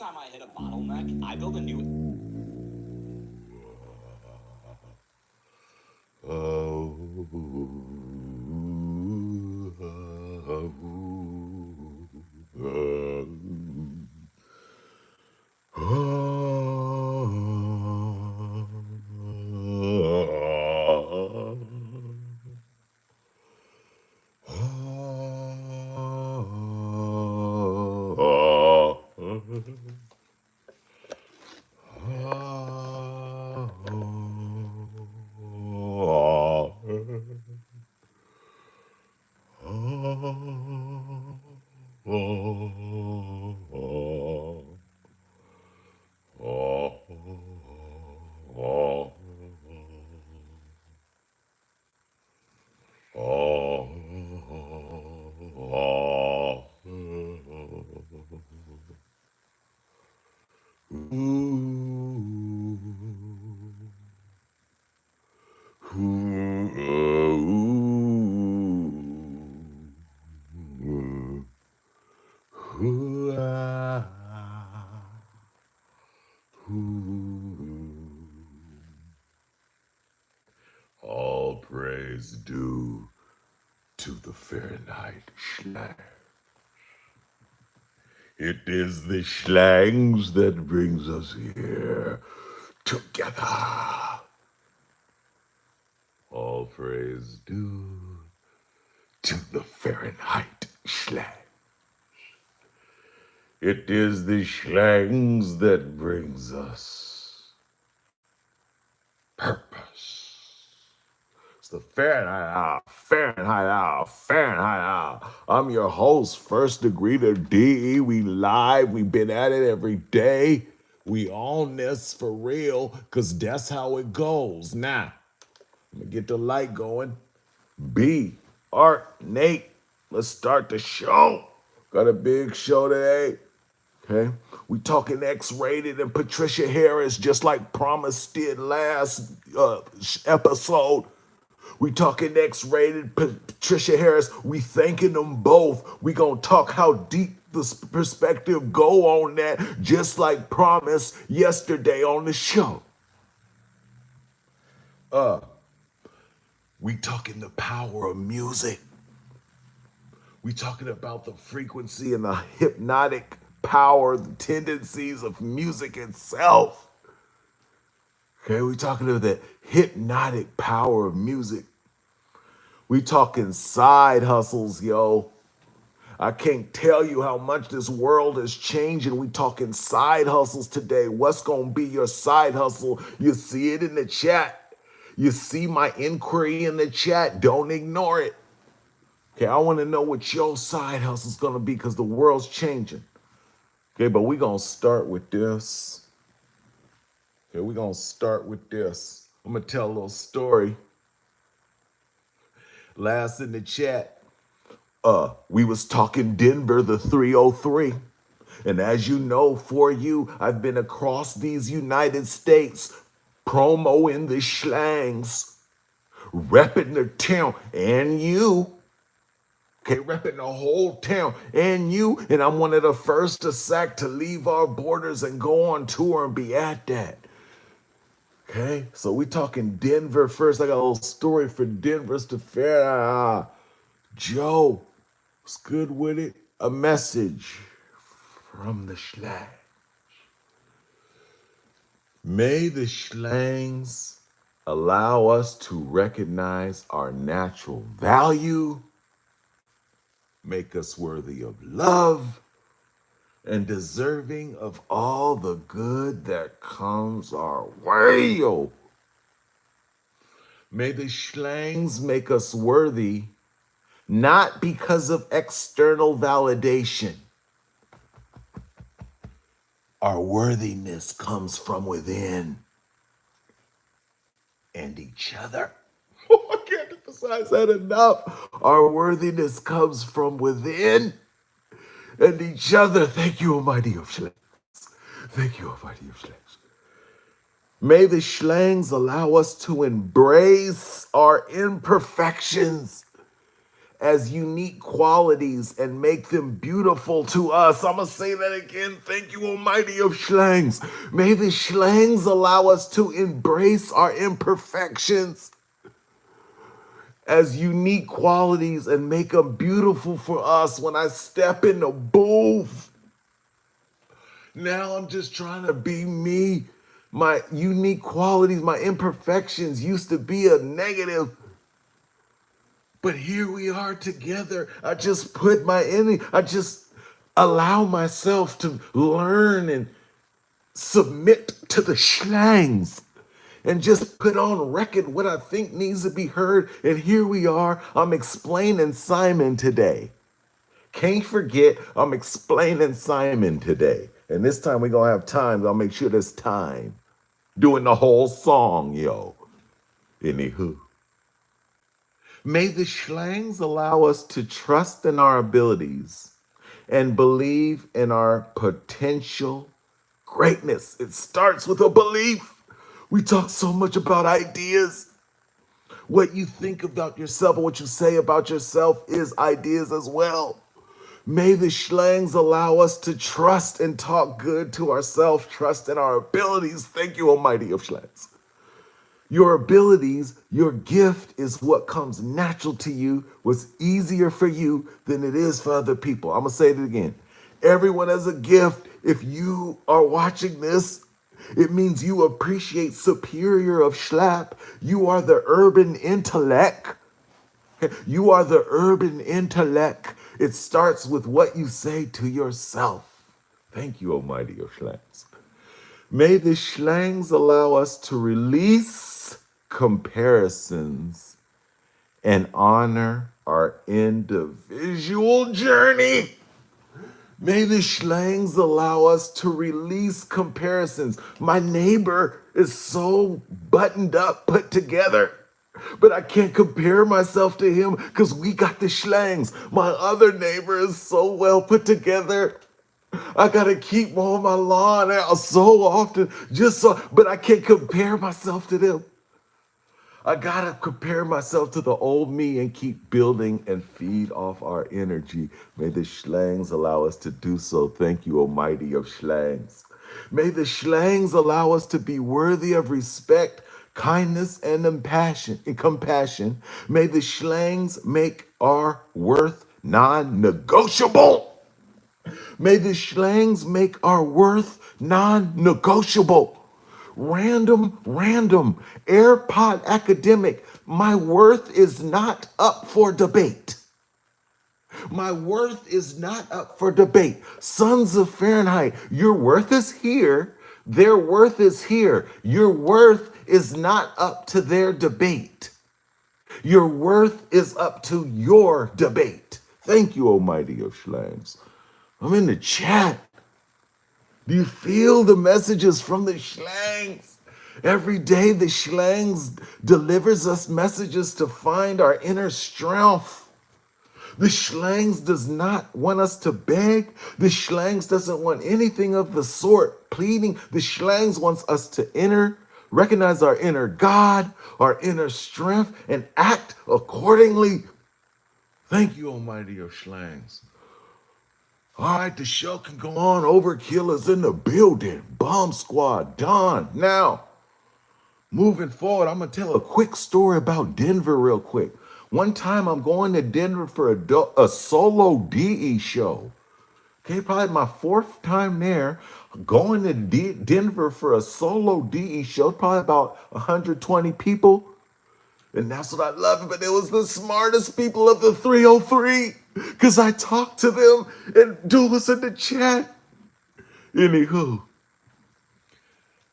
time I hit a bottleneck, I build a new... All praise due to the Fahrenheit slang. It is the slangs that brings us here together. All praise due to the Fahrenheit slang. It is the slangs that brings us purpose. It's the Fahrenheit Hour, Fahrenheit Hour, Fahrenheit Hour. I'm your host, First Degree to DE. We live. We've been at it every day. We on this for real, because that's how it goes. Now, I'm going to get the light going. B, Art, Nate, let's start the show. Got a big show today. Okay, we talking X-rated and Patricia Harris, just like Promise did last episode. We talking X-rated Patricia Harris. We thanking them both. We gonna talk how deep the perspective go on that, just like Promise yesterday on the show. We talking the power of music. We talking about the frequency and the hypnotic power, the tendencies of music itself. Okay, we talking about the hypnotic power of music. We talking side hustles, yo. I can't tell you how much this world is changing. We talking side hustles today. What's gonna be your side hustle? You see it in the chat. You see my inquiry in the chat. Don't ignore it. Okay, I want to know what your side hustle is gonna be, because the world's changing. Okay, but we're gonna start with this. Okay, we're gonna start with this. I'm gonna tell a little story. Last in the chat, we was talking Denver, the 303. And as you know, for you, I've been across these United States promoing the slangs, repping the town, and you. Okay, repping the whole town and you, and I'm one of the first to sack to leave our borders and go on tour and be at that. Okay, so we talking Denver first. I got a little story for Denver's to fair. Joe, what's good with it? A message from the slang. May the slangs allow us to recognize our natural value, make us worthy of love, and deserving of all the good that comes our way. Yo. May the slangs make us worthy, not because of external validation. Our worthiness comes from within and each other. I can't emphasize that enough. Our worthiness comes from within and each other. Thank you, Almighty of Slangs. Thank you, Almighty of Slangs. May the slangs allow us to embrace our imperfections as unique qualities and make them beautiful to us. I'm going to say that again. Thank you, Almighty of Schlangs. May the Schlangs allow us to embrace our imperfections as unique qualities and make them beautiful for us. When I step in the booth, now I'm just trying to be me. My unique qualities, my imperfections used to be a negative. But here we are together. I just put my energy, I just allow myself to learn and submit to the Schlangs and just put on record what I think needs to be heard. And here we are. I'm explaining Simon today. Can't forget, I'm explaining Simon today. And this time we're going to have time. I'll make sure there's time. Doing the whole song, yo. Anywho. May the Schlangs allow us to trust in our abilities and believe in our potential greatness. It starts with a belief. We talk so much about ideas. What you think about yourself and what you say about yourself is ideas as well. May the Schlangs allow us to trust and talk good to ourselves, trust in our abilities. Thank you, Almighty of Schlangs. Your abilities, your gift is what comes natural to you, what's easier for you than it is for other people. I'm going to say it again. Everyone has a gift. If you are watching this, it means you appreciate superior of Schlap. You are the urban intellect. You are the urban intellect. It starts with what you say to yourself. Thank you, Almighty of Schlangs. May the Schlangs allow us to release comparisons and honor our individual journey. May the Schlangs allow us to release comparisons. My neighbor is so buttoned up, put together, but I can't compare myself to him because we got the Schlangs. My other neighbor is so well put together. I gotta keep mowing my lawn out so often, but I can't compare myself to them. I gotta compare myself to the old me and keep building and feed off our energy. May the Schlangs allow us to do so. Thank you, Almighty of Schlangs. May the Schlangs allow us to be worthy of respect, kindness, and compassion. May the Schlangs make our worth non-negotiable. May the Schlangs make our worth non-negotiable. Random, AirPod academic. My worth is not up for debate. My worth is not up for debate. Sons of Fahrenheit, your worth is here. Their worth is here. Your worth is not up to their debate. Your worth is up to your debate. Thank you, Almighty of Schlangs. I'm in the chat. Do you feel the messages from the Schlangs? Every day the Schlangs delivers us messages to find our inner strength. The Schlangs does not want us to beg. The Schlangs doesn't want anything of the sort pleading. The Schlangs wants us to recognize our inner God, our inner strength, and act accordingly. Thank you, Almighty of Schlangs. All right, the show can go on. Overkill is in the building. Bomb Squad done. Now, moving forward, I'm going to tell a quick story about Denver real quick. One time I'm going to Denver for a solo DE show. Okay, probably my fourth time there. Going to Denver for a solo DE show, probably about 120 people. And that's what I love. But it was the smartest people of the 303 because I talked to them and do was in the chat. Anywho,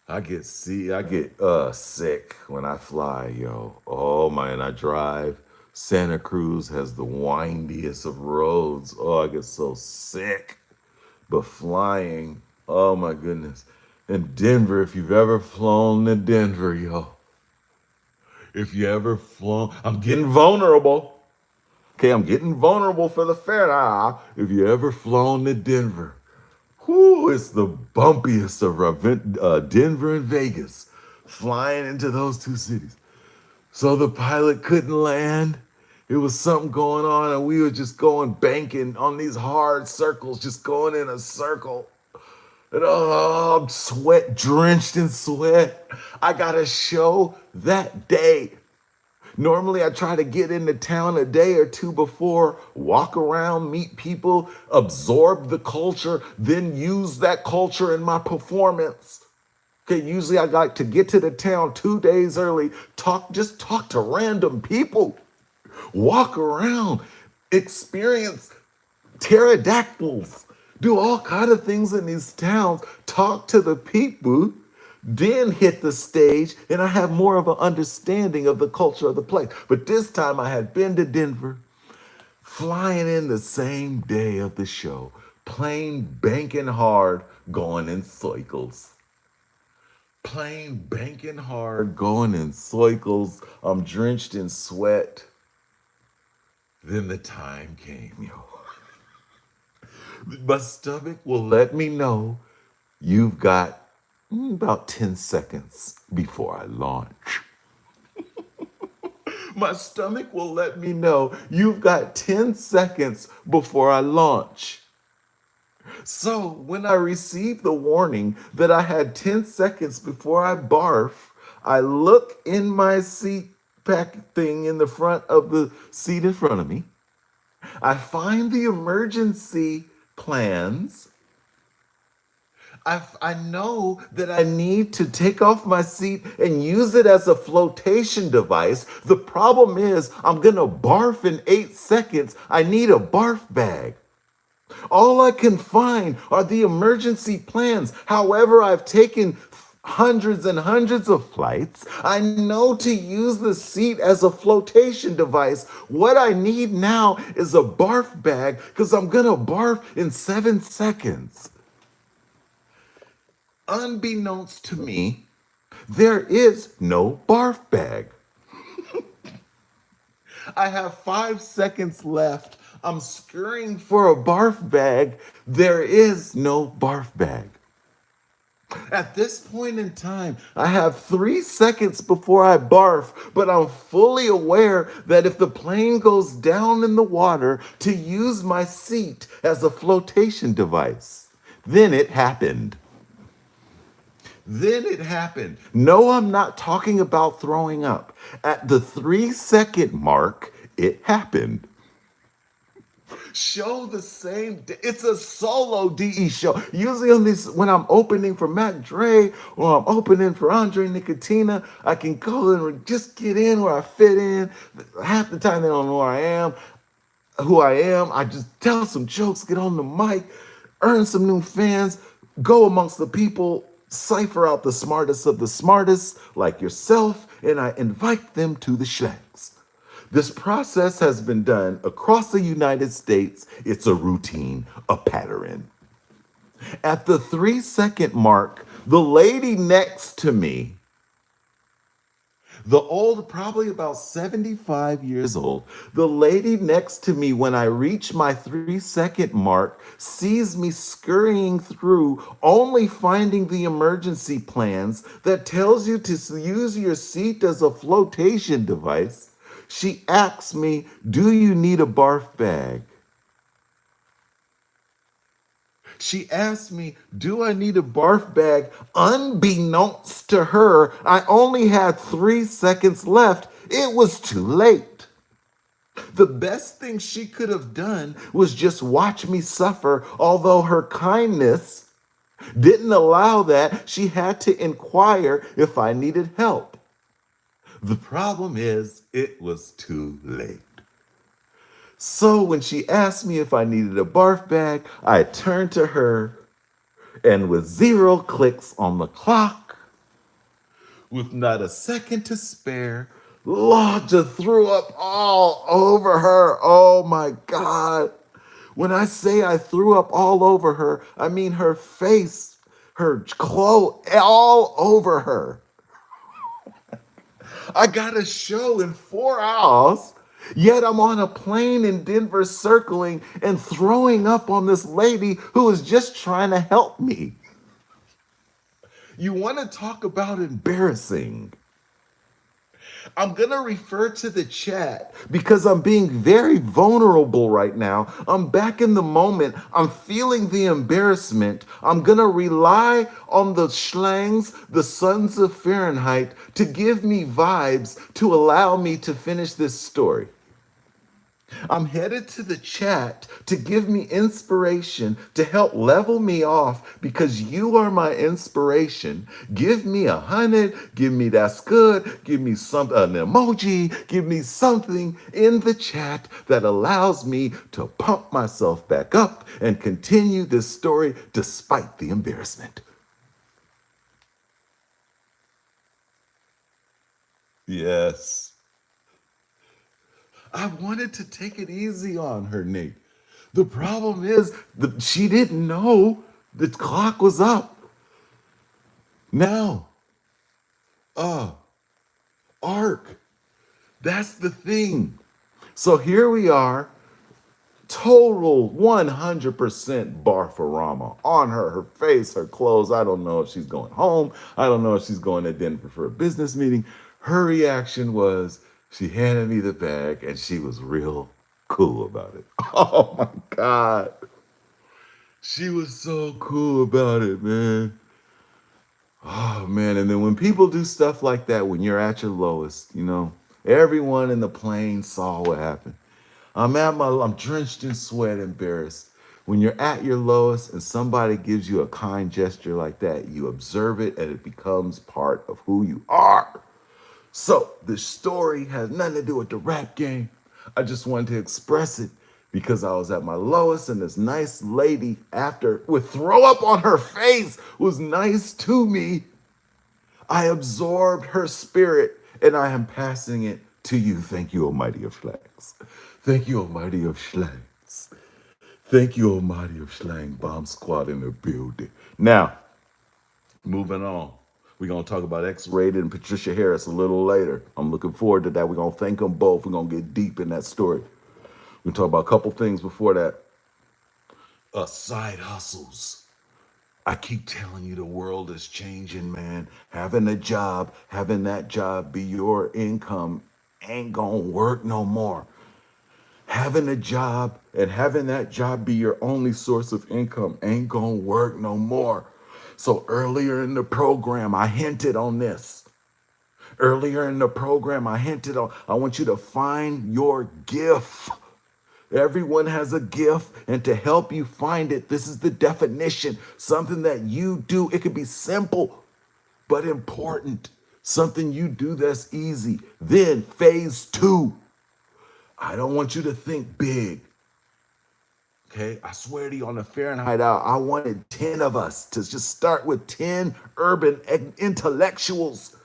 I get sick when I fly, yo. Oh man, I drive. Santa Cruz has the windiest of roads. Oh, I get so sick. But flying, oh my goodness. And Denver, if you've ever flown to Denver, yo. If you ever flown, I'm getting vulnerable. Okay, I'm getting vulnerable for the fair. If you ever flown to Denver, it's the bumpiest of Denver and Vegas, flying into those two cities. So the pilot couldn't land. It was something going on, and we were just going banking on these hard circles, just going in a circle. And oh, I'm sweat, drenched in sweat. I got a show that day. Normally, I try to get into town a day or two before, walk around, meet people, absorb the culture, then use that culture in my performance. Okay, usually I like to get to the town 2 days early, just talk to random people, walk around, experience pterodactyls, do all kind of things in these towns, talk to the people, then hit the stage, and I have more of an understanding of the culture of the place. But this time I had been to Denver, flying in the same day of the show, plane banking hard, going in cycles. Plane banking hard, going in cycles. I'm drenched in sweat. Then the time came, yo. My stomach will let me know you've got about 10 seconds before I launch. My stomach will let me know you've got 10 seconds before I launch. So when I received the warning that I had 10 seconds before I barf, I look in my seat pack thing in the front of the seat in front of me. I find the emergency plans. I know that I need to take off my seat and use it as a flotation device. The problem is, I'm gonna barf in 8 seconds. I need a barf bag. All I can find are the emergency plans. However, I've taken hundreds and hundreds of flights. I know to use the seat as a flotation device. What I need now is a barf bag because I'm gonna barf in 7 seconds. Unbeknownst to me, there is no barf bag. I have 5 seconds left. I'm scurrying for a barf bag. There is no barf bag. At this point in time, I have 3 seconds before I barf, but I'm fully aware that if the plane goes down in the water, to use my seat as a flotation device. Then it happened. Then it happened. No, I'm not talking about throwing up. At the 3 second mark, it happened. Show the same. It's a solo DE show. Usually on this, when I'm opening for Mac Dre or I'm opening for Andre Nicotina, I can go and just get in where I fit in. Half the time they don't know who I am. I just tell some jokes, get on the mic, earn some new fans, go amongst the people, cipher out the smartest of the smartest, like yourself, and I invite them to the Shlacks. This process has been done across the United States. It's a routine, a pattern. At the 3 second mark, the lady next to me, the old, probably about 75 years old, the lady next to me, when I reach my 3 second mark, sees me scurrying through, only finding the emergency plans that tells you to use your seat as a flotation device. She asks me, "Do you need a barf bag?" She asked me, "Do I need a barf bag?" Unbeknownst to her, I only had 3 seconds left. It was too late. The best thing she could have done was just watch me suffer, although her kindness didn't allow that. She had to inquire if I needed help. The problem is, it was too late. So when she asked me if I needed a barf bag, I turned to her, and with 0 clicks on the clock, with not a second to spare, Lord, just threw up all over her. Oh my God. When I say I threw up all over her, I mean her face, her clothes, all over her. I got a show in 4 hours, yet I'm on a plane in Denver circling and throwing up on this lady who is just trying to help me. You want to talk about embarrassing? I'm going to refer to the chat because I'm being very vulnerable right now. I'm back in the moment. I'm feeling the embarrassment. I'm going to rely on the slangs, the sons of Fahrenheit, to give me vibes to allow me to finish this story. I'm headed to the chat to give me inspiration to help level me off because you are my inspiration. Give me 100, give me that's good, give me some an emoji, give me something in the chat that allows me to pump myself back up and continue this story despite the embarrassment. Yes. I wanted to take it easy on her, Nate. The problem is that she didn't know the clock was up. Now, uh, arc. That's the thing. So here we are, total 100% Barfarama on her, her face, her clothes. I don't know if she's going home. I don't know if she's going to Denver for a business meeting. Her reaction was she handed me the bag and she was real cool about it. Oh my God. She was so cool about it, man. Oh man, and then when people do stuff like that, when you're at your lowest, everyone in the plane saw what happened. I'm drenched in sweat, embarrassed. When you're at your lowest and somebody gives you a kind gesture like that, you observe it and it becomes part of who you are. So this story has nothing to do with the rap game. I just wanted to express it because I was at my lowest and this nice lady after with throw up on her face was nice to me. I absorbed her spirit and I am passing it to you. Thank you, Almighty of Slangs. Thank you, Almighty of Slangs. Thank you, Almighty of Slang Bomb Squad in the building. Now, moving on. We're going to talk about X-Rated and Patricia Harris a little later. I'm looking forward to that. We're going to thank them both. We're going to get deep in that story. We're going to talk about a couple things before that. Side hustles. I keep telling you the world is changing, man. Having a job, having that job be your income ain't gonna work no more. Having a job and having that job be your only source of income ain't gonna work no more. So earlier in the program, I hinted on this. Earlier in the program, I hinted on, I want you to find your gift. Everyone has a gift, and to help you find it, this is the definition. Something that you do, it could be simple, but important. Something you do that's easy. Then, phase two. I don't want you to think big. Okay, I swear to you on the Fahrenheit out, I wanted 10 of us to just start with 10 urban intellectuals.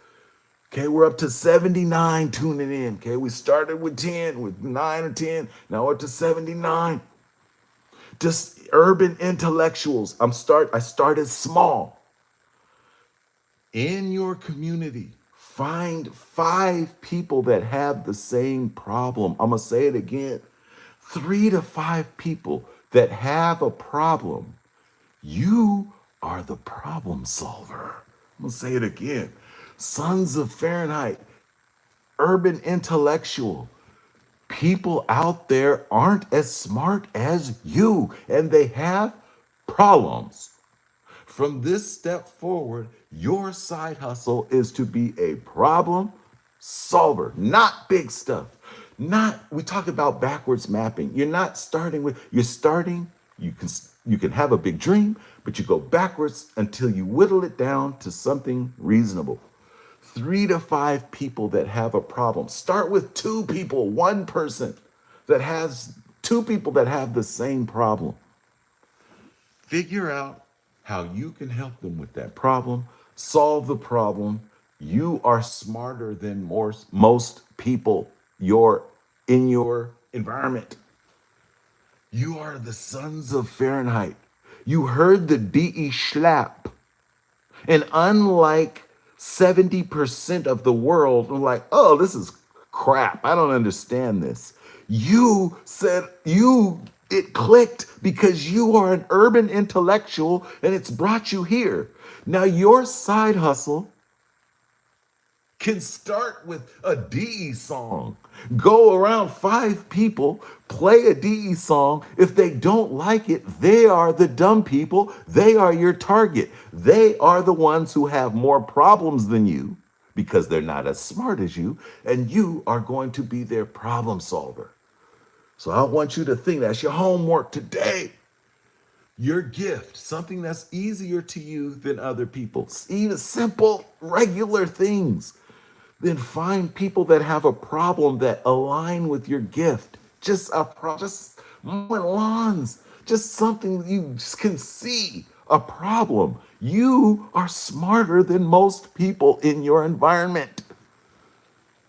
Okay, we're up to 79 tuning in. Okay, we started with 10, with 9 or 10, now we're up to 79. Just urban intellectuals. I started small. In your community, find 5 people that have the same problem. I'm gonna say it again. 3 to 5 people that have a problem. You are the problem solver. I'm gonna say it again. Sons of Fahrenheit, urban intellectual. People out there aren't as smart as you, and they have problems. From this step forward, your side hustle is to be a problem solver, not big stuff. Not we talk about backwards mapping. You're not starting with you're starting, you can have a big dream, but you go backwards until you whittle it down to something reasonable. 3 to 5 people that have a problem. Start with 2 people, one person that has 2 people that have the same problem. Figure out how you can help them with that problem, solve the problem. You are smarter than most people in your environment. You are the sons of Fahrenheit. You heard the DE Schlapp. And unlike 70% of the world, are like, oh, this is crap. I don't understand this. You said it clicked because you are an urban intellectual and it's brought you here. Now, your side hustle can start with a DE song. Go around 5 people, play a DE song. If they don't like it, they are the dumb people. They are your target. They are the ones who have more problems than you because they're not as smart as you, and you are going to be their problem solver. So I want you to think that's your homework today. Your gift, something that's easier to you than other people, even simple, regular things. Then find people that have a problem that align with your gift. Just mowing lawns, just something you just can see a problem. You are smarter than most people in your environment.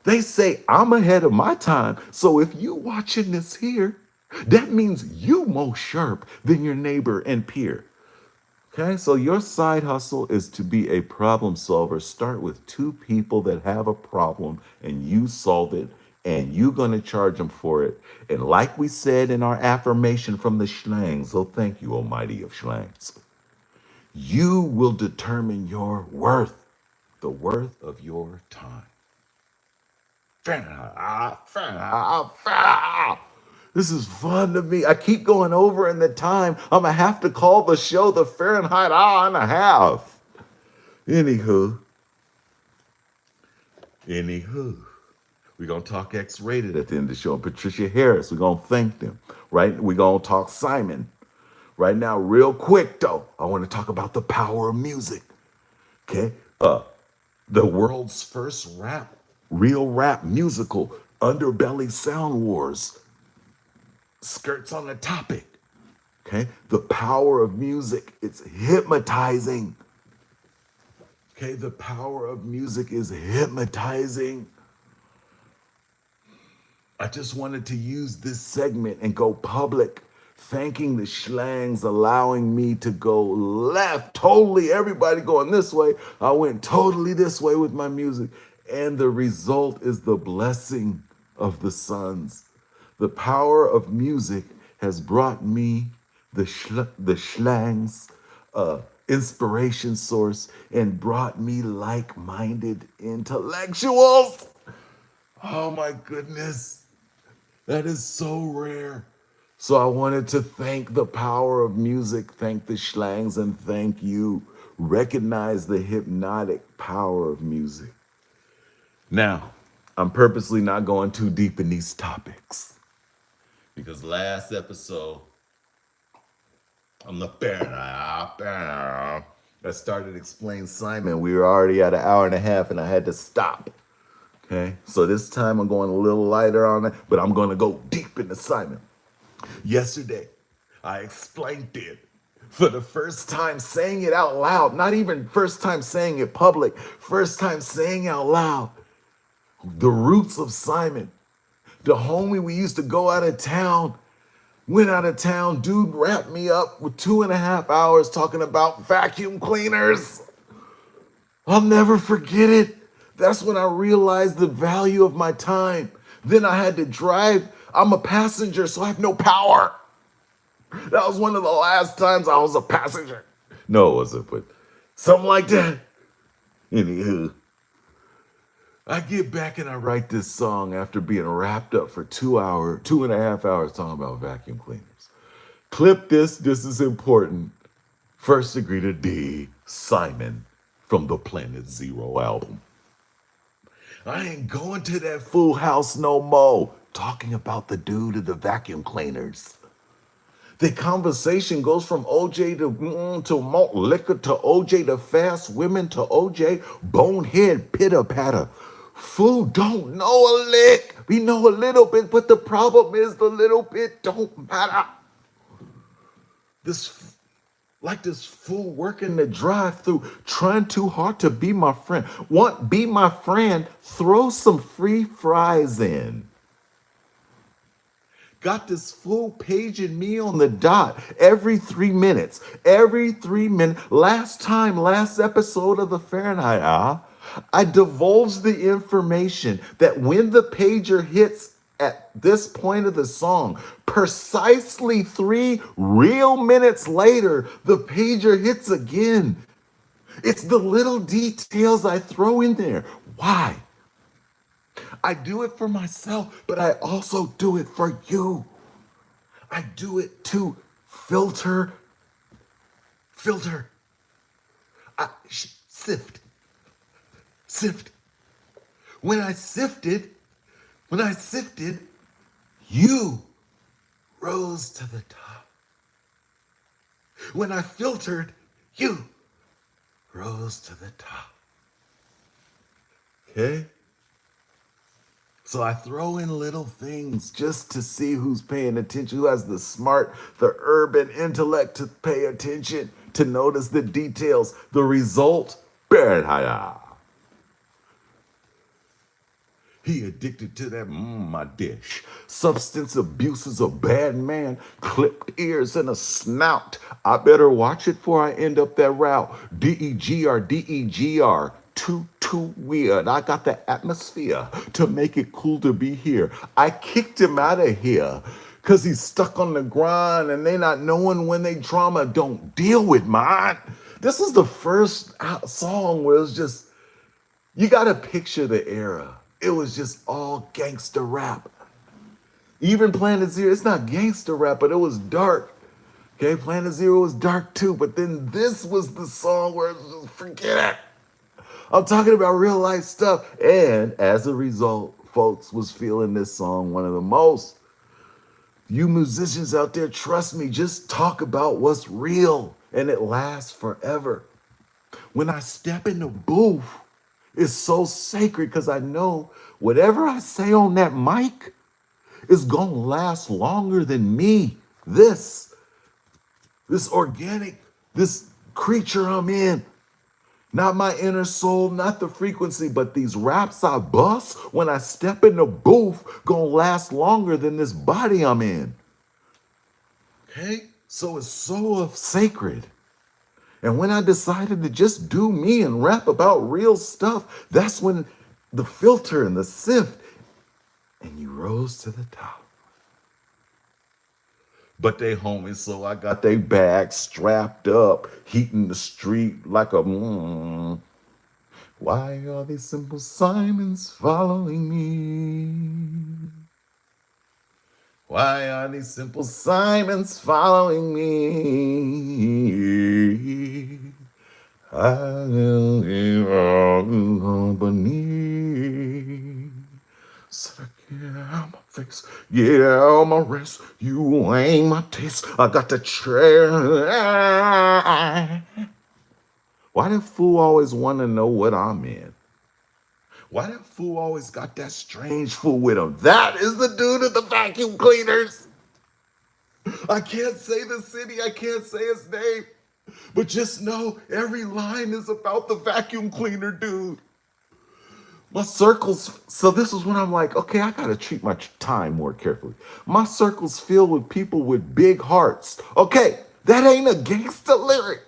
They say I'm ahead of my time. So if you watching this here, that means you more sharp than your neighbor and peer. Okay, so your side hustle is to be a problem solver. Start with 2 people that have a problem and you solve it, and you're going to charge them for it. And like we said in our affirmation from the Schlangs, oh, thank you, Almighty of Schlangs, you will determine your worth, the worth of your time. This is fun to me. I keep going over in the time. I'm going to have to call the show the Fahrenheit hour and a half. Anywho, we're going to talk X-rated at the end of the show. And Patricia Harris, we're going to thank them, right? We're going to talk Simon. Right now, real quick, though, I want to talk about the power of music. Okay? The world's first real rap musical, Underbelly Sound Wars, skirts on the topic. Okay? The power of music, it's hypnotizing. Okay? The power of music is hypnotizing. I just wanted to use this segment and go public, thanking the Schlangs, allowing me to go left. Totally, everybody going this way. I went totally this way with my music. And the result is the blessing of the sons. The power of music has brought me the Schlangs inspiration source and brought me like-minded intellectuals. Oh my goodness. That is so rare. So I wanted to thank the power of music, thank the Schlangs, and thank you. Recognize the hypnotic power of music. Now, I'm purposely not going too deep in these topics because last episode, on the I started to explain Simon. We were already at an hour and a half and I had to stop. Okay, so this time I'm going a little lighter on it, but I'm going to go deep into Simon. Yesterday, I explained it for the first time, saying it out loud, not even first time saying it public, first time saying out loud, the roots of Simon. The homie we used to go out of town, went out of town, dude wrapped me up with 2.5 hours talking about vacuum cleaners. I'll never forget it. That's when I realized the value of my time. Then I had to drive. I'm a passenger, so I have no power. That was one of the last times I was a passenger. No, it wasn't, but something like that. Anywho, I get back and I write this song after being wrapped up for 2.5 hours talking about vacuum cleaners. Clip this. This is important. First degree to D, Simon from the Planet Zero album. I ain't going to that fool house no more. Talking about the dude of the vacuum cleaners. The conversation goes from OJ to malt liquor to OJ to fast women to OJ bonehead pitter patter. Fool don't know a lick. We know a little bit, but the problem is the little bit don't matter. This fool working the drive-thru, trying too hard to be my friend. Be my friend, throw some free fries in. Got this fool paging me on the dot every 3 minutes. Every 3 minutes. Last episode of the Fahrenheit hour, I divulged the information that when the pager hits at this point of the song, precisely 3 real minutes later, the pager hits again. It's the little details I throw in there. Why? I do it for myself, but I also do it for you. I do it to filter, filter, sift, sift. When I sifted, when I sifted, you rose to the top. When I filtered, you rose to the top. Okay? So I throw in little things just to see who's paying attention, who has the smart, the urban intellect to pay attention, to notice the details. The result, Bernhard. He addicted to that my dish. Substance abuse is a bad man. Clipped ears and a snout. I better watch it before I end up that route. D-E-G-R, D-E-G-R. Too weird. I got the atmosphere to make it cool to be here. I kicked him out of here because he's stuck on the grind and they not knowing when they drama don't deal with mine. This is the first song where it's just, you gotta picture the era. It was just all gangster rap. Even Planet Zero, it's not gangster rap, but it was dark. Okay, Planet Zero was dark too, but then this was the song where it was just, forget it. I'm talking about real life stuff. And as a result, folks was feeling this song one of the most. You musicians out there, trust me, just talk about what's real and it lasts forever. When I step in the booth, it's so sacred because I know whatever I say on that mic is gonna last longer than me. This organic, this creature I'm in. Not my inner soul, not the frequency, but these raps I bust when I step in the booth gonna last longer than this body I'm in. Okay? So it's so sacred. And when I decided to just do me and rap about real stuff, that's when the filter and the sift, and you rose to the top. But they homies, so I got they bags strapped up, heating the street like a Why are these simple Simons following me? Why are these simple Simons following me? I will be wrong company. So get out my face, get out my wrist. You ain't my taste. I got the try. Why that fool always want to know what I'm in? Why that fool always got that strange fool with him? That is the dude at the vacuum cleaners. I can't say the city, I can't say his name, but just know every line is about the vacuum cleaner dude. My circles, so this is when I'm like, okay, I gotta treat my time more carefully. My circle's filled with people with big hearts. Okay, that ain't a gangster lyric.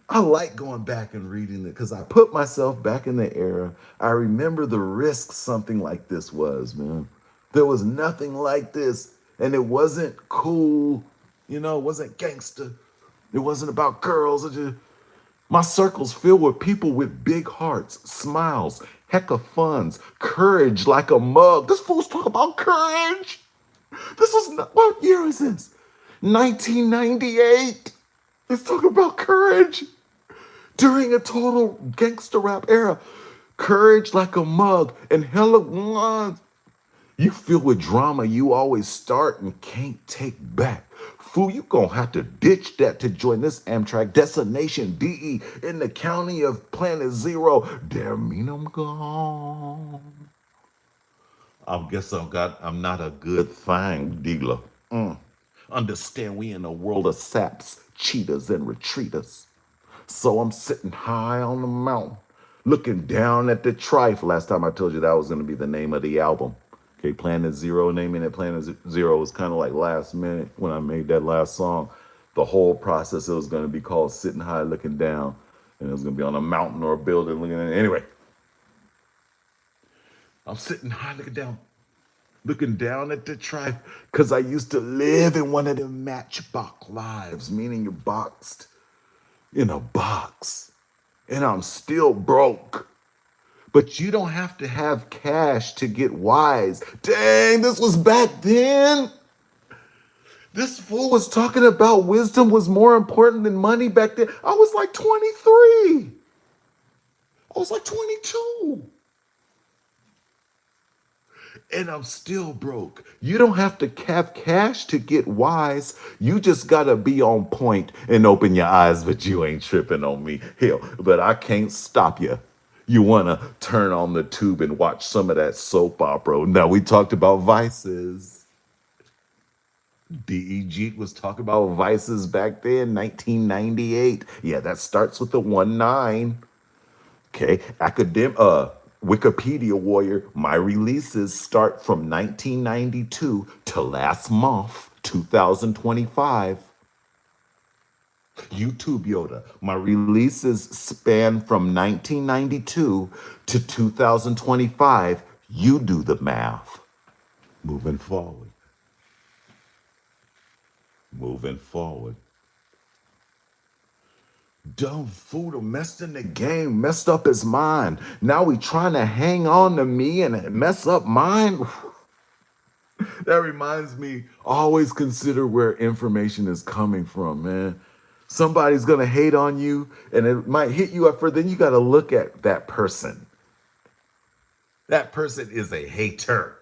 I like going back and reading it because I put myself back in the era. I remember the risk something like this was, man. There was nothing like this, and it wasn't cool. You know, it wasn't gangster. It wasn't about girls. My circle's filled with people with big hearts, smiles, heck of funds, courage like a mug. This fool's talking about courage. This was not, what year is this? 1998. He's talking about courage during a total gangster rap era. Courage like a mug and hella ones. You filled with drama you always start and can't take back. Fool, you gonna have to ditch that to join this Amtrak destination DE in the county of Planet Zero. Damn mean I'm gone. I guess I'm not a good thing dealer. Understand we in a world of saps, cheaters, and retreaters. So I'm sitting high on the mountain, looking down at the trife. Last time I told you that was going to be the name of the album. Okay, Planet Zero, naming it Planet Zero was kind of like last minute when I made that last song. The whole process, it was going to be called Sitting High Looking Down. And it was going to be on a mountain or a building looking at it. Anyway, I'm sitting high looking down at the trife because I used to live in one of the matchbox lives, meaning you're boxed. in a box, and I'm still broke. But you don't have to have cash to get wise. Dang, this was back then. This fool was talking about wisdom was more important than money back then. I was like 23. I was like 22. And I'm still broke. You don't have to have cash to get wise. You just gotta be on point and open your eyes, but you ain't tripping on me. Hell, but I can't stop you. You wanna turn on the tube and watch some of that soap opera. Now we talked about vices. DEG was talking about vices back then, 1998. Yeah, that starts with the 1-9. Okay, Wikipedia warrior. My releases start from 1992 to last month, 2025. YouTube Yoda. My releases span from 1992 to 2025. You do the math. Moving forward. Moving forward. Dumb fool done messed in the game, messed up his mind. Now he trying to hang on to me and mess up mine. That reminds me, always consider where information is coming from, man. Somebody's gonna hate on you and it might hit you up for then you gotta look at that person. That person is a hater.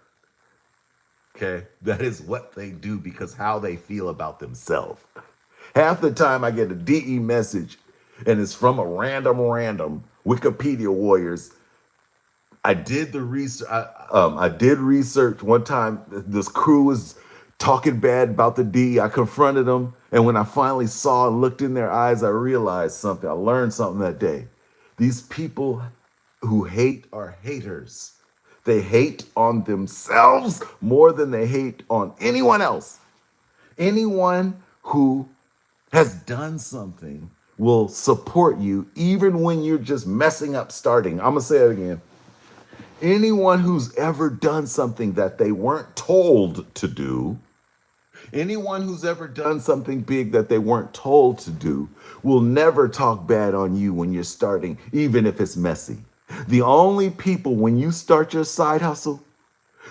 Okay? That is what they do because how they feel about themselves. Half the time I get a DE message and it's from a random Wikipedia warriors. I did the research. I did research one time. This crew was talking bad about the D. I confronted them, and when I finally saw and looked in their eyes, I realized something. I learned something that day. These people who hate are haters. They hate on themselves more than they hate on anyone else. Anyone who has done something will support you even when you're just messing up starting. I'm going to say it again. Anyone who's ever done something that they weren't told to do, anyone who's ever done something big that they weren't told to do, will never talk bad on you when you're starting, even if it's messy. The only people, when you start your side hustle,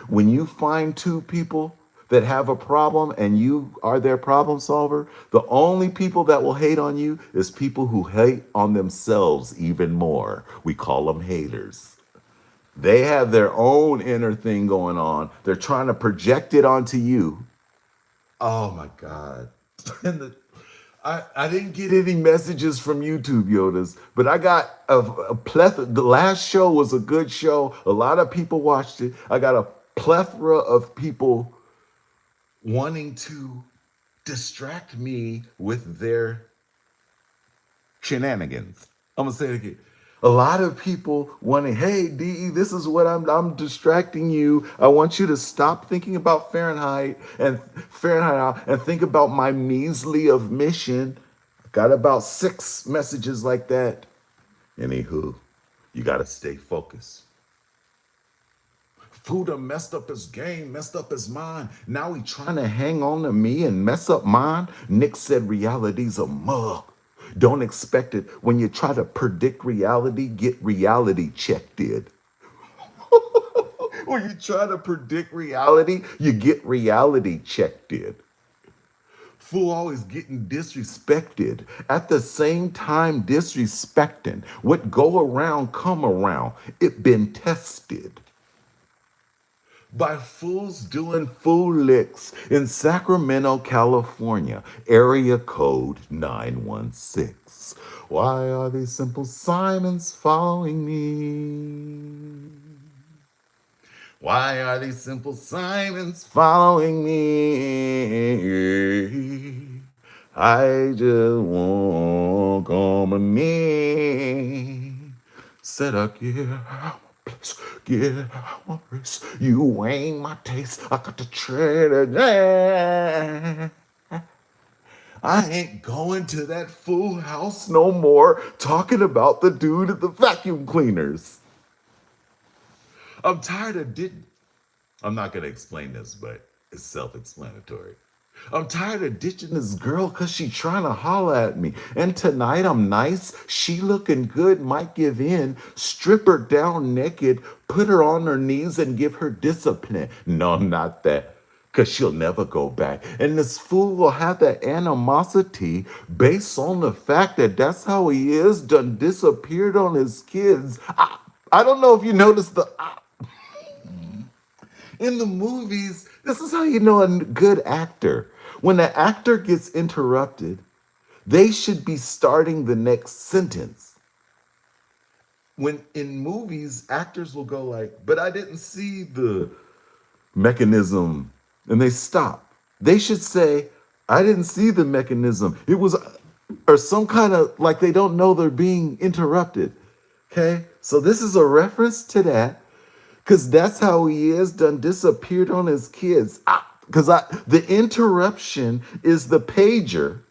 when you find two people that have a problem and you are their problem solver, the only people that will hate on you is people who hate on themselves even more. We call them haters. They have their own inner thing going on. They're trying to project it onto you. Oh my God. I didn't get any messages from YouTube Yodas, but I got a plethora. The last show was a good show. A lot of people watched it. I got a plethora of people wanting to distract me with their shenanigans. I'm gonna say it again. A lot of people wanting, hey, DE, this is what I'm distracting you. I want you to stop thinking about Fahrenheit and think about my measly of mission. Got about 6 messages like that. Anywho, you gotta stay focused. Fool done messed up his game, messed up his mind. Now he trying to hang on to me and mess up mine. Nick said reality's a mug. Don't expect it. When you try to predict reality, get reality checked in. When you try to predict reality, you get reality checked in. Fool always getting disrespected. At the same time, disrespecting. What go around, come around. It been tested by fools doing fool licks in Sacramento, California, area code 916. Why are these simple Simons following me? Why are these simple Simons following me? I just want company. Said I get out my place, get out my race. You ain't my taste. I got to trade it. I ain't going to that fool house no more talking about the dude at the vacuum cleaners. I'm tired of did. I'm not going to explain this, but it's self-explanatory. I'm tired of ditching this girl cause she trying to holler at me. And tonight I'm nice, she looking good, might give in, strip her down naked, put her on her knees and give her discipline. No, not that. Cause she'll never go back. And this fool will have that animosity based on the fact that that's how he is, done disappeared on his kids. I don't know if you noticed in the movies, this is how you know a good actor. When the actor gets interrupted, they should be starting the next sentence. When in movies, actors will go like, but I didn't see the mechanism, and they stop. They should say, I didn't see the mechanism. It was, or some kind of like they don't know they're being interrupted. Okay? So this is a reference to that. Cause that's how he is, done disappeared on his kids. The interruption is the pager.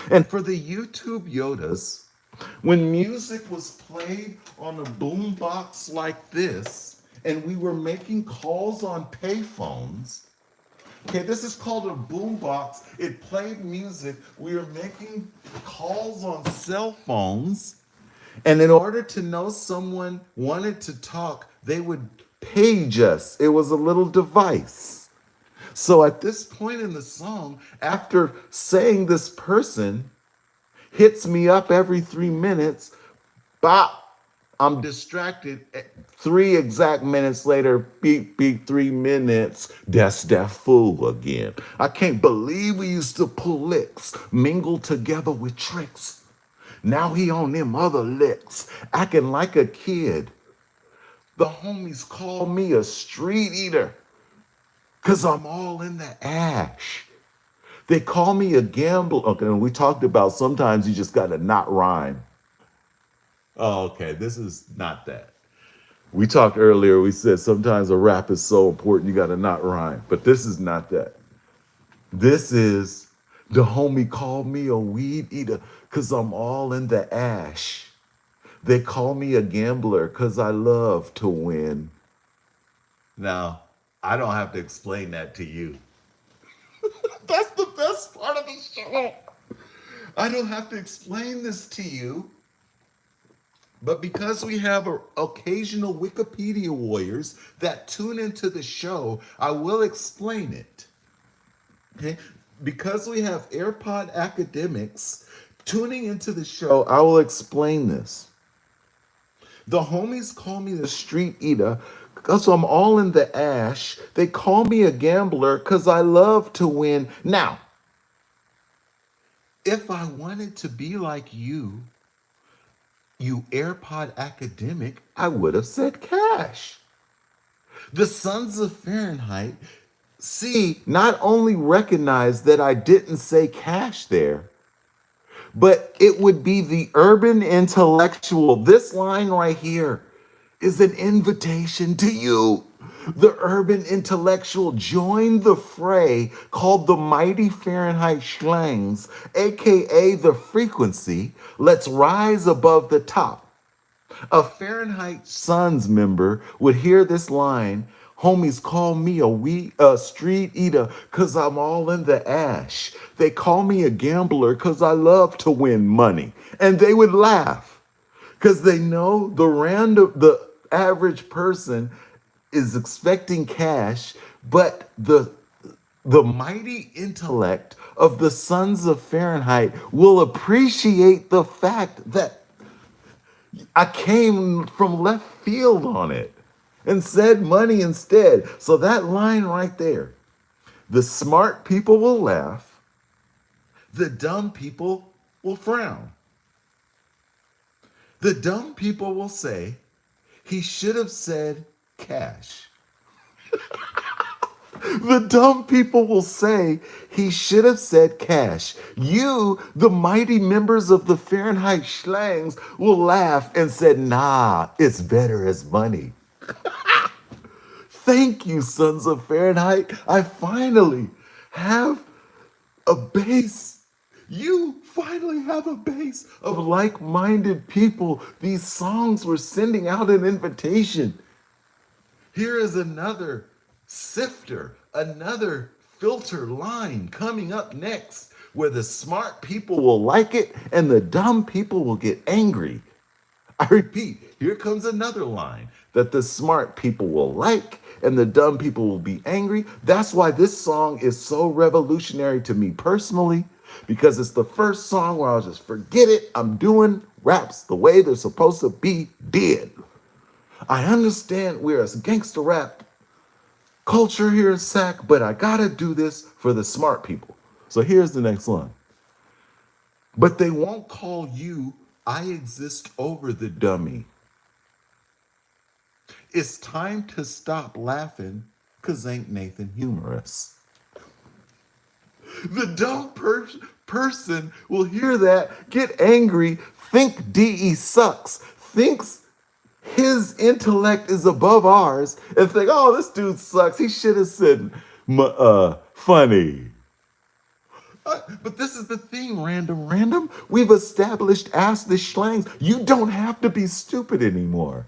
And for the YouTube Yodas, when music was played on a boombox like this, and we were making calls on payphones, okay, this is called a boombox. It played music. We were making calls on cell phones. And in order to know someone wanted to talk, they would page us. It was a little device. So at this point in the song, after saying this person hits me up every 3 minutes, bop, I'm distracted. 3 exact minutes later, beep, beep, 3 minutes, that's that fool again. I can't believe we used to pull licks, mingle together with tricks. Now he on them other licks, acting like a kid. The homies call me a street eater, cause I'm all in the ash. They call me a gambler. Okay, and we talked about sometimes you just gotta not rhyme. Oh, okay, this is not that. We talked earlier, we said sometimes a rap is so important you gotta not rhyme, but this is not that. This is the homie called me a weed eater, cause I'm all in the ash. They call me a gambler because I love to win. Now, I don't have to explain that to you. That's the best part of the show. I don't have to explain this to you. But because we have occasional Wikipedia warriors that tune into the show, I will explain it. Okay? Because we have AirPod academics tuning into the show, I will explain this. The homies call me the street eater because I'm all in the ash. They call me a gambler because I love to win. Now, if I wanted to be like you AirPod academic, I would have said cash. The Sons of Fahrenheit, see, not only recognize that I didn't say cash there, but it would be the urban intellectual. This line right here is an invitation to you. The urban intellectual joined the fray called the Mighty Fahrenheit Schlangs, aka the frequency. Let's rise above the top. A Fahrenheit Sons member would hear this line, homies call me a street eater cause I'm all in the ash. They call me a gambler cause I love to win money. And they would laugh because they know the average person is expecting cash, but the mighty intellect of the Sons of Fahrenheit will appreciate the fact that I came from left field on it and said money instead. So that line right there, the smart people will laugh, the dumb people will frown. The dumb people will say, he should have said cash. The dumb people will say he should have said cash. You, the mighty members of the Fahrenheit Schlangs, will laugh and said, nah, it's better as money. Thank you, Sons of Fahrenheit. I finally have a base. You finally have a base of like-minded people. These songs were sending out an invitation. Here is another sifter, another filter line coming up next where the smart people will like it and the dumb people will get angry. I repeat, here comes another line that the smart people will like and the dumb people will be angry. That's why this song is so revolutionary to me personally, because it's the first song where I'll just forget it. I'm doing raps the way they're supposed to be did. I understand we're a gangster rap culture here in SAC, but I gotta do this for the smart people. So here's the next line. But they won't call you, I exist over the dummy. It's time to stop laughing, cause ain't Nathan humorous. The dumb person will hear that, get angry, think DE sucks, thinks his intellect is above ours, and think, oh, this dude sucks. He should have said, funny. But this is the thing, random. We've established ask the schlangs. You don't have to be stupid anymore.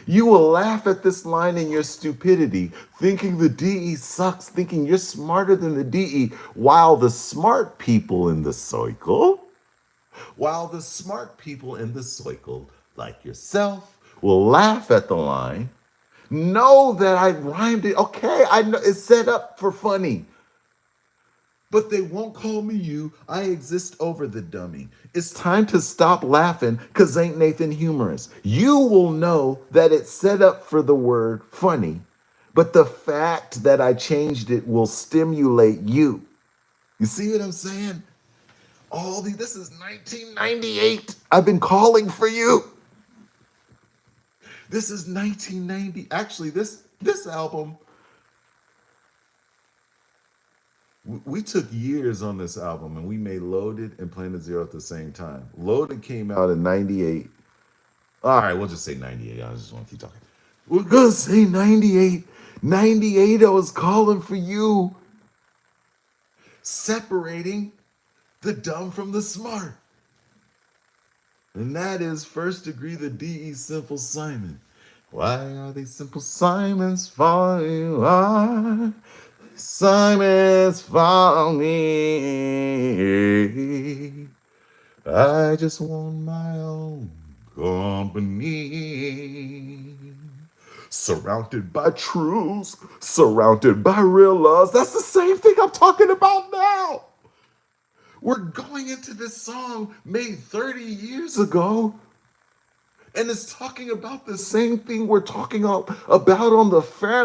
You will laugh at this line in your stupidity, thinking the DE sucks, thinking you're smarter than the DE, while the smart people in the circle, like yourself, will laugh at the line, know that I rhymed it. Okay, I know it's set up for funny. But they won't call me you. I exist over the dummy. It's time to stop laughing, cause ain't Nathan humorous. You will know that it's set up for the word funny, but the fact that I changed it will stimulate you. You see what I'm saying? This is 1998. I've been calling for you. This is 1990. Actually, this album, we took years on this album and we made Loaded and Planet Zero at the same time. Loaded came out in 98. All right, we'll just say 98. I just want to keep talking. We're going to say 98. 98, I was calling for you. Separating the dumb from the smart. And that is First Degree, the DE Simple Simon. Why are these Simple Simons falling? Why? Simon's found me. I just want my own company. Surrounded by truths, surrounded by real loves. That's the same thing I'm talking about now. We're going into this song made 30 years ago. And it's talking about the same thing we're talking about on the fair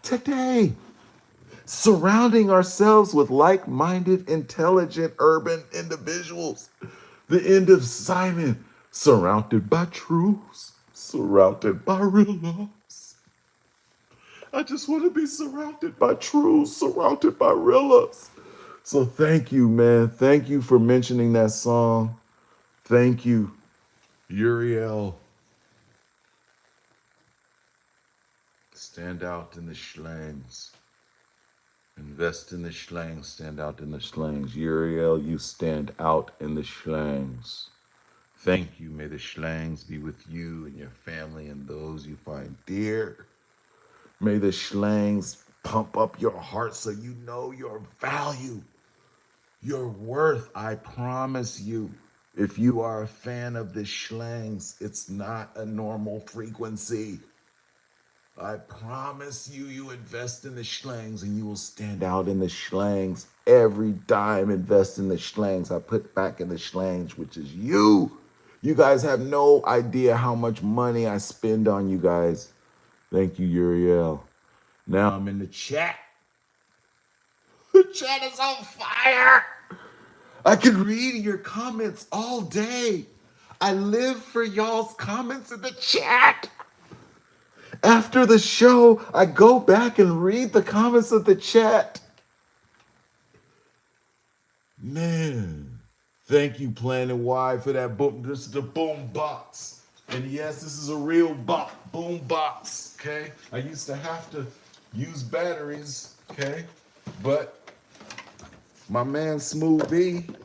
today. Surrounding ourselves with like-minded, intelligent, urban individuals. The end of Simon. Surrounded by truths. Surrounded by real loves. I just want to be surrounded by truths. Surrounded by real loves. So thank you, man. Thank you for mentioning that song. Thank you. Uriel, stand out in the schlangs. Invest in the schlangs, stand out in the schlangs. Uriel, you stand out in the schlangs. Thank you. May the schlangs be with you and your family and those you find dear. May the schlangs pump up your heart so you know your value, your worth. I promise you. If you are a fan of the schlangs, it's not a normal frequency. I promise you, you invest in the schlangs and you will stand out in the schlangs. Every dime invest in the schlangs, I put back in the schlangs, which is you. You guys have no idea how much money I spend on you guys. Thank you, Uriel. Now I'm in the chat. The chat is on fire. I could read your comments all day. I live for y'all's comments in the chat. After the show, I go back and read the comments of the chat. Man, thank you, Planet Y, for that boom. This is the boom box. And yes, this is a real boom box, okay? I used to have to use batteries, okay? But my man Smoothie,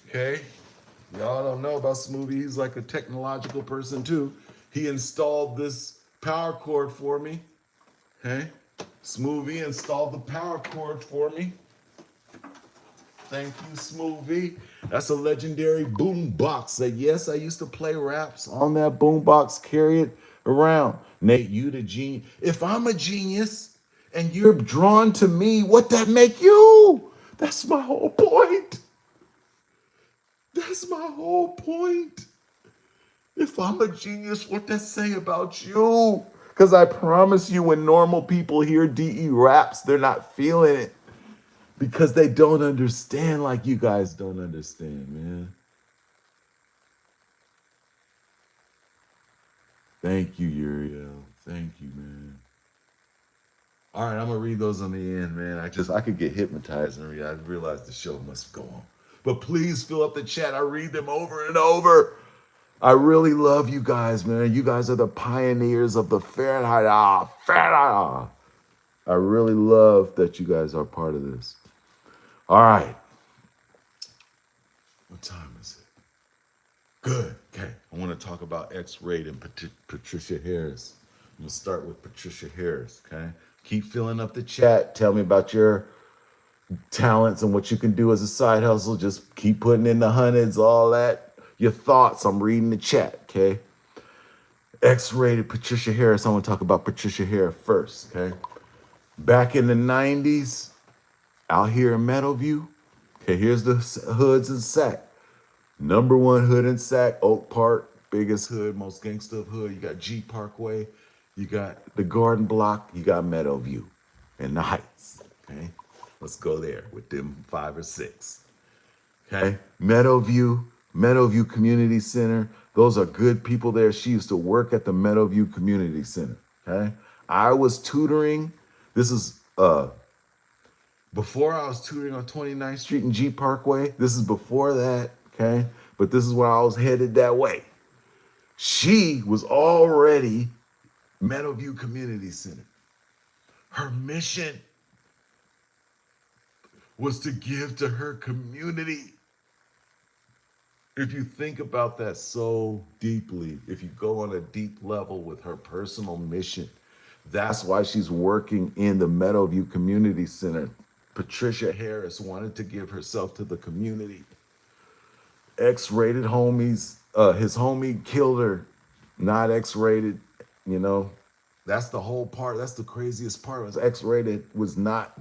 okay? Y'all don't know about Smoothie. He's like a technological person too. He installed this power cord for me, okay? Smoothie installed the power cord for me. Thank you, Smoothie. That's a legendary boom box that, yes, I used to play raps on that boom box, carry it around. Nate, you the genius. If I'm a genius and you're drawn to me, what that make you? That's my whole point. That's my whole point. If I'm a genius, what that say about you? Because I promise you, when normal people hear DE raps, they're not feeling it because they don't understand like you guys don't understand, man. Thank you, Uriel. Thank you, man. All right, I'm gonna read those on the end, man. I could get hypnotized and read. I realized the show must go on. But please fill up the chat. I read them over and over. I really love you guys, man. You guys are the pioneers of the Fahrenheit. Fahrenheit. I really love that you guys are part of this. All right. What time is it? Good. Okay. I want to talk about X-Raid and Patricia Harris. I'm going to start with Patricia Harris, okay? Keep filling up the chat. Tell me about your talents and what you can do as a side hustle. Just keep putting in the hundreds, all that. Your thoughts. I'm reading the chat, okay? X-rated Patricia Harris. I want to talk about Patricia Harris first, okay? Back in the 90s, out here in Meadowview, okay, here's the hoods in Sac. Number one hood in Sac, Oak Park, biggest hood, most gangsta of hood. You got G Parkway, you got the Garden Block, you got Meadowview and the Heights, okay? Let's go there with them 5 or 6, okay? Meadowview Community Center. Those are good people there. She used to work at the Meadowview Community Center, okay? I was tutoring. This is before I was tutoring on 29th Street and G Parkway. This is before that, okay? But this is when I was headed that way. She was already Meadowview Community Center. Her mission was to give to her community. If you think about that so deeply, if you go on a deep level with her personal mission, that's why she's working in the Meadowview Community Center. Patricia Harris wanted to give herself to the community. X-rated homies, his homie killed her, not X-rated, you know. That's the whole part. That's the craziest part. Was X-rated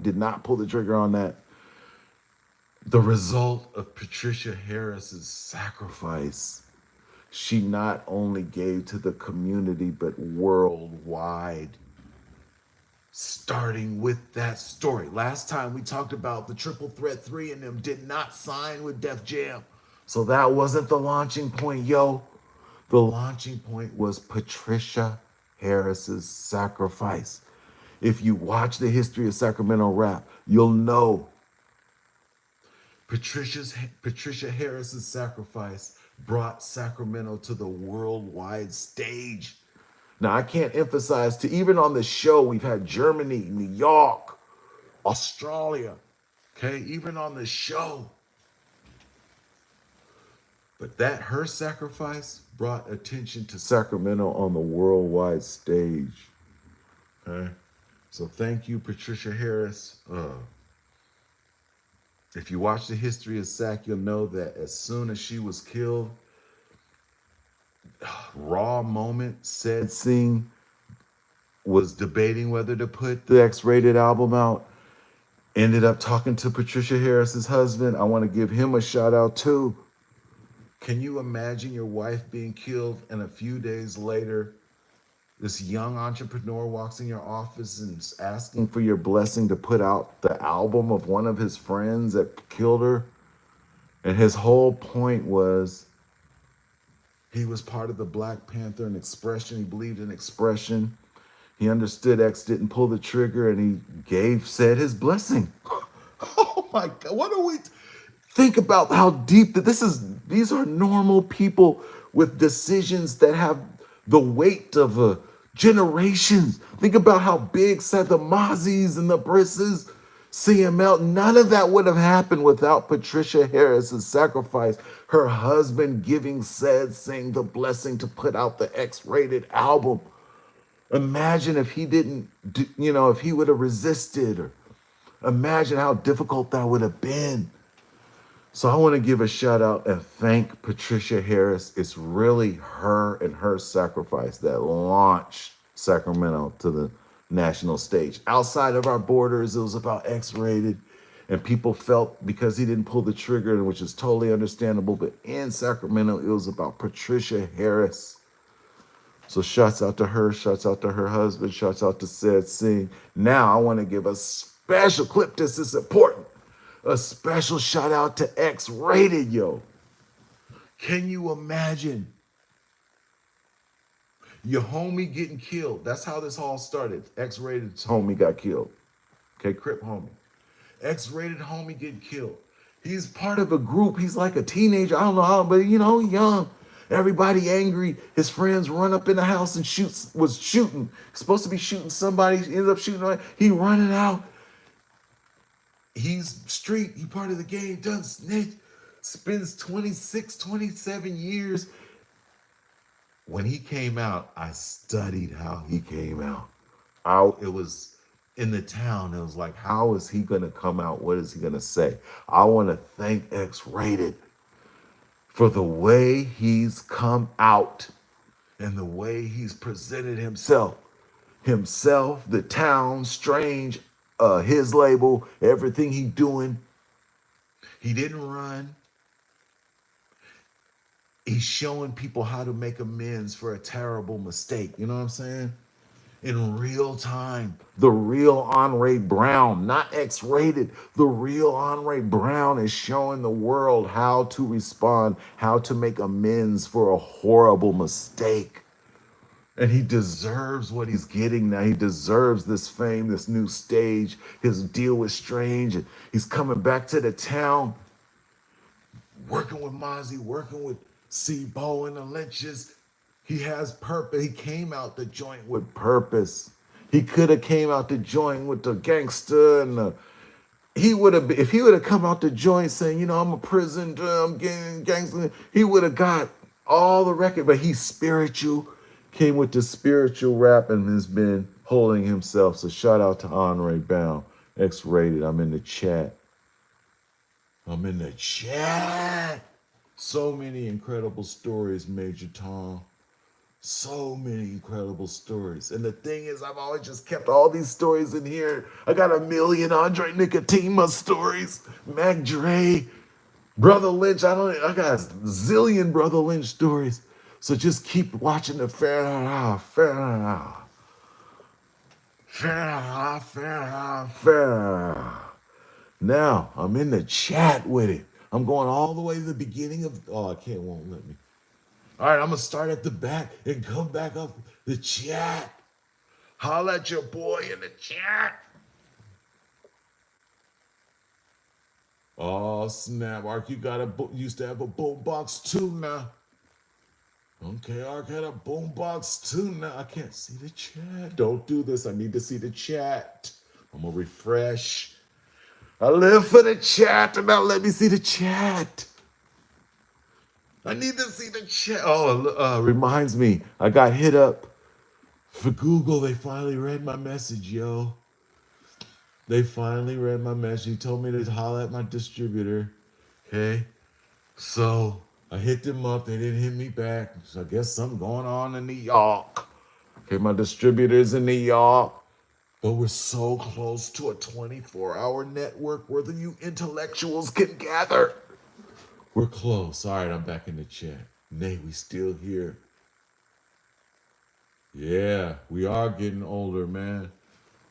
did not pull the trigger on that. The result of Patricia Harris's sacrifice, she not only gave to the community, but worldwide. Starting with that story. Last time we talked about the Triple Threat 3 and them did not sign with Def Jam. So that wasn't the launching point, yo. The launching point was Patricia Harris's sacrifice. If you watch the history of Sacramento rap, you'll know Patricia Harris's sacrifice brought Sacramento to the worldwide stage. Now, I can't emphasize to even on the show, we've had Germany, New York, Australia, okay, even on the show. But her sacrifice brought attention to Sacramento on the worldwide stage, okay? So thank you, Patricia Harris. If you watch the history of Sac, you'll know that as soon as she was killed, raw moment, Said Singh was debating whether to put the X-rated album out. Ended up talking to Patricia Harris's husband. I want to give him a shout out too. Can you imagine your wife being killed and a few days later, this young entrepreneur walks in your office and is asking for your blessing to put out the album of one of his friends that killed her? And his whole point was he was part of the Black Panther and Expression. He believed in Expression. He understood X didn't pull the trigger and he said his blessing. Oh my God, what are we? Think about how deep that this is. These are normal people with decisions that have the weight of generations. Think about how big said the Mozzies and the Brisses, CML. None of that would have happened without Patricia Harris's sacrifice. Her husband giving Said Singh the blessing to put out the X-rated album. Imagine if he didn't, if he would have resisted, or imagine how difficult that would have been. So I want to give a shout out and thank Patricia Harris. It's really her and her sacrifice that launched Sacramento to the national stage. Outside of our borders, it was about X-rated, and people felt because he didn't pull the trigger, which is totally understandable. But in Sacramento, it was about Patricia Harris. So shouts out to her, shouts out to her husband, shouts out to Said Singh. Now I want to give a special clip. This is important. A special shout out to X-Rated, yo. Can you imagine your homie getting killed? That's how this all started. X-Rated's homie got killed. Okay, Crip homie. X-Rated homie getting killed. He's part of a group. He's like a teenager. I don't know how, but young. Everybody angry. His friends run up in the house and was shooting. Supposed to be shooting somebody. He ends up shooting. He running out. He's street. He part of the game. Done snitch. Spends 26, 27 years. When he came out, I studied how he came out. It was in the town. It was like, how is he going to come out? What is he going to say? I want to thank X-Rated for the way he's come out and the way he's presented himself. Himself, the town, Strange, his label, everything he doing. He didn't run. He's showing people how to make amends for a terrible mistake. You know what I'm saying? In real time. The real Andre Brown, not X-Rated. The real Andre Brown is showing the world how to respond, how to make amends for a horrible mistake. And he deserves what he's getting now. He deserves this fame, this new stage, his deal with Strange. And he's coming back to the town, working with Mozzie, working with C-Bo and the Lynches. He has purpose. He came out the joint with purpose. He could have came out the joint with the gangster and he would have, if he would have come out the joint saying, I'm a prison, I'm getting gangster, he would have got all the record. But he's spiritual, came with the spiritual rap and has been holding himself. So shout out to Andre Brown, X-Rated. I'm in the chat. So many incredible stories, Major Tom. So many incredible stories. And the thing is, I've always just kept all these stories in here. I got a million Andre Nicotima stories. Mac Dre, Brother Lynch. I got a zillion Brother Lynch stories. So just keep watching the fair. Now, I'm in the chat with it. I'm going all the way to the beginning of, won't let me. All right, I'm going to start at the back and come back up the chat. Holla at your boy in the chat. Oh, snap. Ark, you used to have a boombox too now. Okay, Ark had a boombox too now. I can't see the chat. Don't do this. I need to see the chat. I'm going to refresh. I live for the chat, and now let me see the chat. I need to see the chat. Oh, reminds me, I got hit up for Google. They finally read my message, yo. They finally read my message. He told me to holler at my distributor. Okay, so I hit them up. They didn't hit me back. So I guess something going on in New York. Okay, my distributor's in New York. But we're so close to a 24-hour network where the you intellectuals can gather. We're close. All right, I'm back in the chat. Nay, we still here. Yeah, we are getting older, man.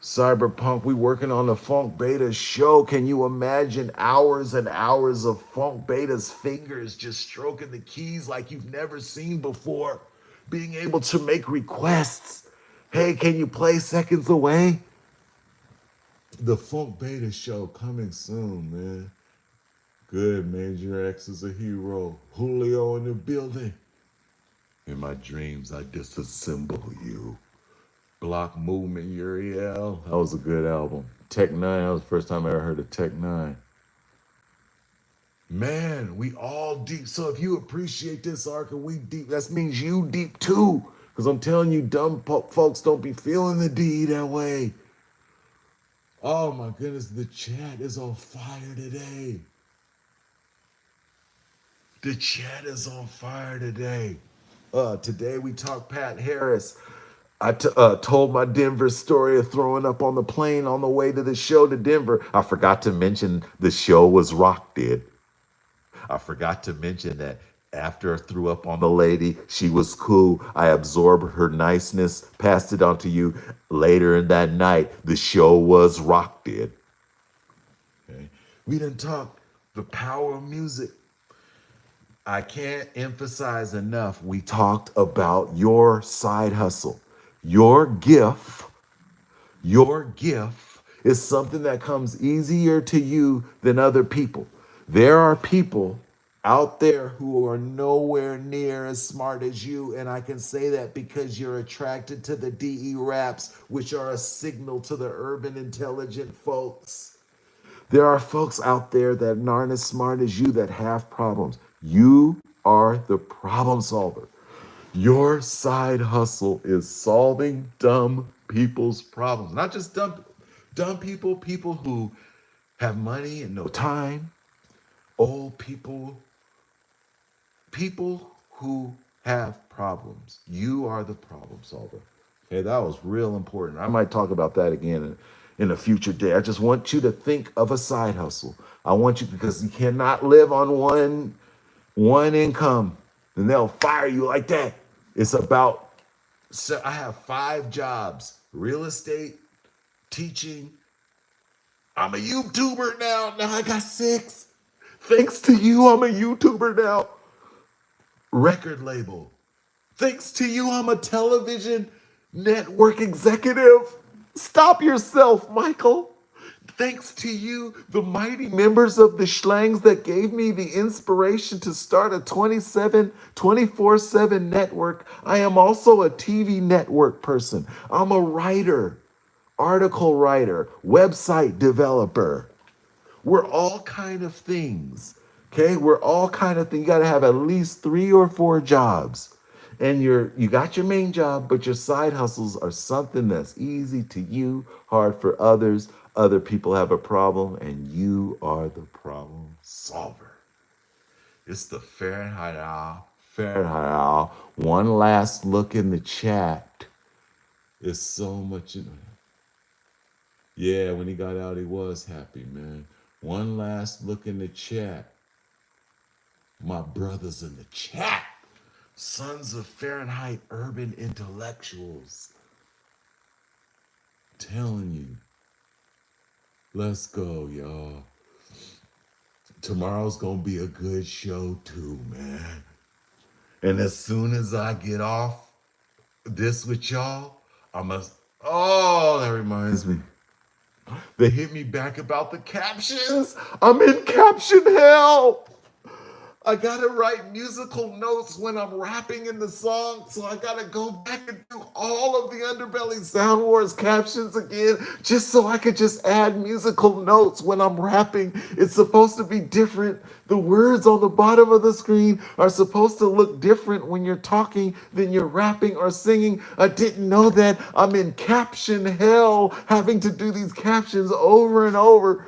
Cyberpunk, we working on the Funk Beta show. Can you imagine hours and hours of Funk Beta's fingers just stroking the keys like you've never seen before? Being able to make requests. Hey, can you play Seconds Away? The Funk Beta show coming soon, man. Good, Major X is a hero. Julio in the building. In my dreams, I disassemble you. Block Movement, Uriel. That was a good album. Tech 9, that was the first time I ever heard of Tech 9. Man, we all deep. So if you appreciate this, Ark, and we deep, that means you deep too. Because I'm telling you, dumb folks don't be feeling the D that way. Oh my goodness, the chat is on fire today. The chat is on fire today. Today we talked Pat Harris. I told my Denver story of throwing up on the plane on the way to the show to Denver. I forgot to mention the show was Rock Did. I forgot to mention that after I threw up on the lady, she was cool. I absorbed her niceness, passed it on to you. Later in that night, the show was Rock Did. Okay. We didn't talk the power of music. I can't emphasize enough. We talked about your side hustle. Your gift, your gift is something that comes easier to you than other people. There are people out there who are nowhere near as smart as you, and I can say that because you're attracted to the DE raps, which are a signal to the urban intelligent folks. There are folks out there that aren't as smart as you that have problems. You are the problem solver. Your side hustle is solving dumb people's problems. Not just dumb people, people who have money and no time, old people, people who have problems. You are the problem solver. Okay, that was real important. I might talk about that again in a future day. I just want you to think of a side hustle. I want you because you cannot live on one income, and they'll fire you like that. It's about so I have 5 jobs: real estate, teaching. I'm a YouTuber now. Now I got 6. Thanks to you, I'm a YouTuber now. Record label. Thanks to you, I'm a television network executive. Stop yourself, Michael. Thanks to you, the mighty members of the Schlangs that gave me the inspiration to start a 24/7 network. I am also a TV network person. I'm a writer, article writer, website developer. We're all kind of things. Okay? We're all kind of things. You gotta have at least 3 or 4 jobs. And you got your main job, but your side hustles are something that's easy to you, hard for others. Other people have a problem, and you are the problem solver. It's the Fahrenheit Owl. Fahrenheit Owl. One last look in the chat. It's so much. Yeah, when he got out, he was happy, man. One last look in the chat. My brothers in the chat. Sons of Fahrenheit urban intellectuals. Telling you. Let's go, y'all. Tomorrow's gonna be a good show too, man. And as soon as I get off this with y'all, oh, that reminds me. They hit me back about the captions. I'm in caption hell. I gotta write musical notes when I'm rapping in the song, so I gotta go back and do all of the Underbelly Sound Wars captions again, just so I could just add musical notes when I'm rapping. It's supposed to be different. The words on the bottom of the screen are supposed to look different when you're talking than you're rapping or singing. I didn't know that. I'm in caption hell, having to do these captions over and over.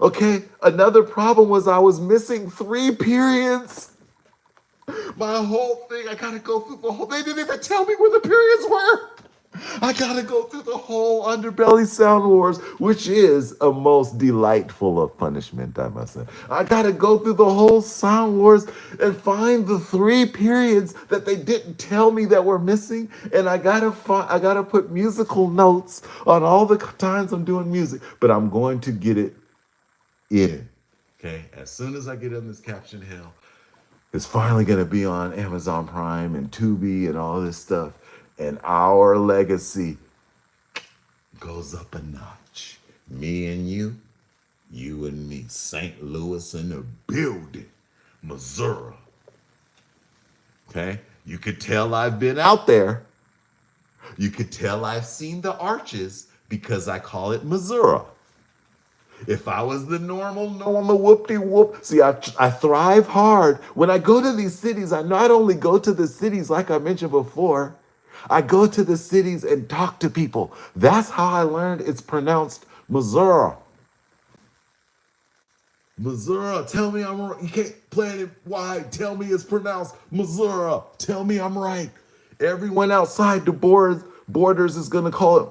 Okay, another problem was I was missing 3 periods. My whole thing, I gotta go through the whole, they didn't even tell me where the periods were. I gotta go through the whole Underbelly Sound Wars, which is a most delightful of punishment, I must say. I gotta go through the whole Sound Wars and find the 3 periods that they didn't tell me that were missing, and I gotta put musical notes on all the times I'm doing music, but I'm going to get it in. Okay, as soon as I get in this caption hell, it's finally gonna be on Amazon Prime and Tubi and all this stuff. And our legacy goes up a notch. Me and you and me. St. Louis in the building, Missouri. Okay, you could tell I've been out there. You could tell I've seen the arches because I call it Missouri. If I was the normal, whoop-de-whoop. See, I thrive hard. When I go to these cities, I not only go to the cities like I mentioned before, I go to the cities and talk to people. That's how I learned it's pronounced Missouri. Missouri, tell me I'm right. You can't planet wide. Tell me it's pronounced Missouri. Tell me I'm right. Everyone outside the borders is gonna call it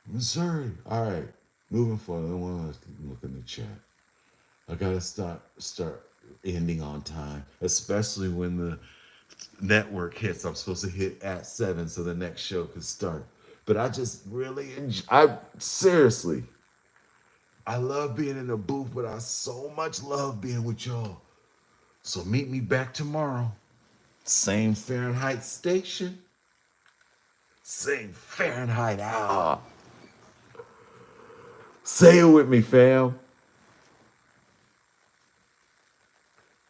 Missouri. All right, moving forward. I want to look in the chat. I gotta start ending on time, especially when the network hits. I'm supposed to hit at 7 so the next show could start. But I just really enjoy. I seriously. I love being in the booth, but I so much love being with y'all. So meet me back tomorrow. Same Fahrenheit station. Same Fahrenheit hour. Say it with me, fam.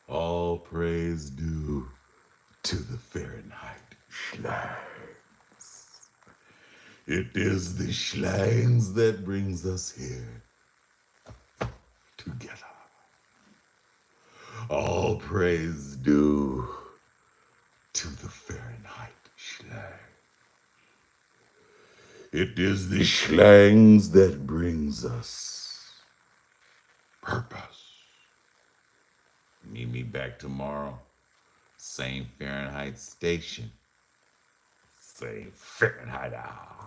All praise due to the Fahrenheit Schlag. It is the Schlags that brings us here together. All praise due to the Fahrenheit Schlag. It is the Schlangs that brings us purpose. Meet me back tomorrow. Same Fahrenheit station. Same Fahrenheit hour.